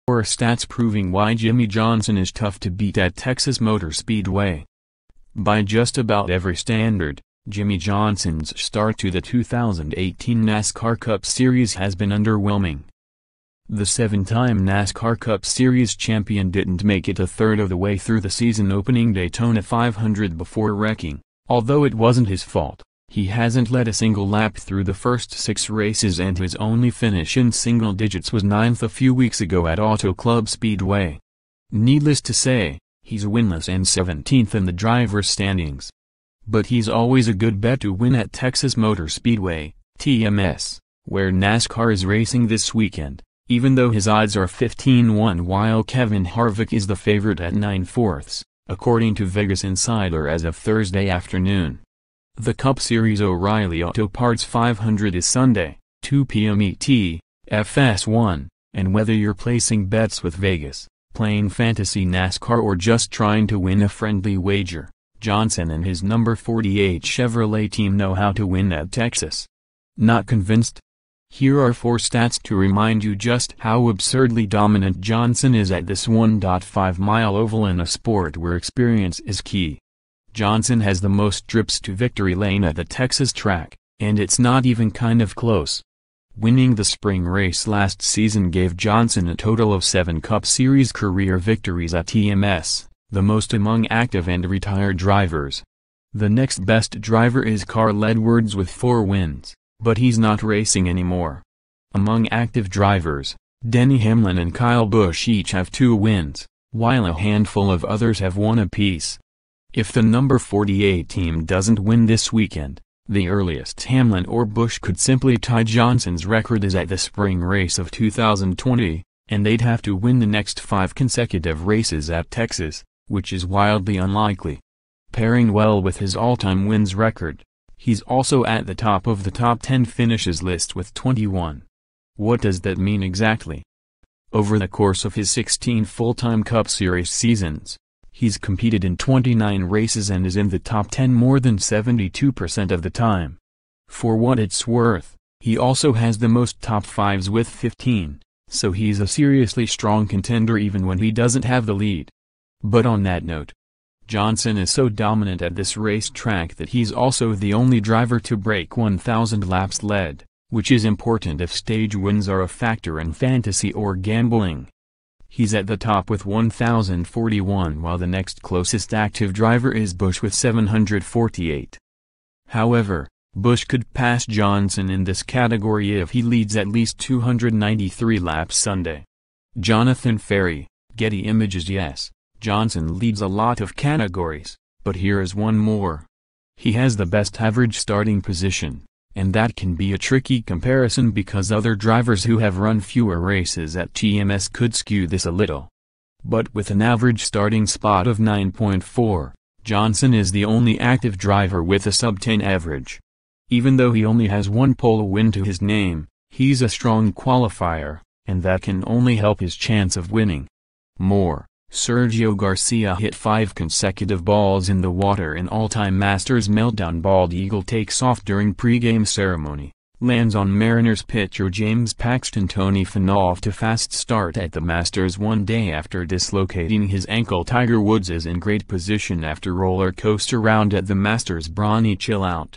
Stats proving why Jimmie Johnson is tough to beat at Texas Motor Speedway. By just about every standard, Jimmie Johnson's start to the 2018 NASCAR Cup Series has been underwhelming. The seven-time NASCAR Cup Series champion didn't make it a third of the way through the season-opening Daytona 500 before wrecking. Although it wasn't his fault, he hasn't led a single lap through the first 6 races, and his only finish in single digits was 9th a few weeks ago at Auto Club Speedway. Needless to say, he's winless and 17th in the driver's standings. But he's always a good bet to win at Texas Motor Speedway, TMS, where NASCAR is racing this weekend, even though his odds are 15-1, while Kevin Harvick is the favorite at 9/4, according to Vegas Insider as of Thursday afternoon. The Cup Series O'Reilly Auto Parts 500 is Sunday, 2 p.m. ET, FS1, and whether you're placing bets with Vegas, playing fantasy NASCAR, or just trying to win a friendly wager, Johnson and his number 48 Chevrolet team know how to win at Texas. Not convinced? Here are 4 stats to remind you just how absurdly dominant Johnson is at this 1.5-mile oval in a sport where experience is key. Johnson has the most trips to victory lane at the Texas track, and it's not even kind of close. Winning the spring race last season gave Johnson a total of 7 Cup Series career victories at TMS, the most among active and retired drivers. The next best driver is Carl Edwards with 4 wins, but he's not racing anymore. Among active drivers, Denny Hamlin and Kyle Busch each have 2 wins, while a handful of others have 1 apiece. If the number 48 team doesn't win this weekend, the earliest Hamlin or Busch could simply tie Johnson's record as at the spring race of 2020, and they'd have to win the next 5 consecutive races at Texas, which is wildly unlikely. Pairing well with his all-time wins record, he's also at the top of the top 10 finishes list with 21. What does that mean exactly? Over the course of his 16 full-time Cup Series seasons, he's competed in 29 races and is in the top 10 more than 72% of the time. For what it's worth, he also has the most top 5s with 15, so he's a seriously strong contender even when he doesn't have the lead. But on that note, Johnson is so dominant at this racetrack that he's also the only driver to break 1,000 laps led, which is important if stage wins are a factor in fantasy or gambling. He's at the top with 1,041, while the next closest active driver is Busch with 748. However, Busch could pass Johnson in this category if he leads at least 293 laps Sunday. Jonathan Ferry, Getty Images. Yes, Johnson leads a lot of categories, but here is one more. He has the best average starting position, and that can be a tricky comparison because other drivers who have run fewer races at TMS could skew this a little. But with an average starting spot of 9.4, Johnson is the only active driver with a sub-10 average. Even though he only has 1 pole win to his name, he's a strong qualifier, and that can only help his chance of winning. More. Sergio Garcia hit 5 consecutive balls in the water in all-time Masters meltdown. Bald Eagle takes off during pregame ceremony, lands on Mariners pitcher James Paxton. Tony Finau to fast start at the Masters 1 day after dislocating his ankle. Tiger Woods is in great position after roller coaster round at the Masters. Bronny chill out.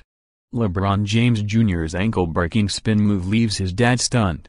LeBron James Jr.'s ankle-breaking spin move leaves his dad stunned.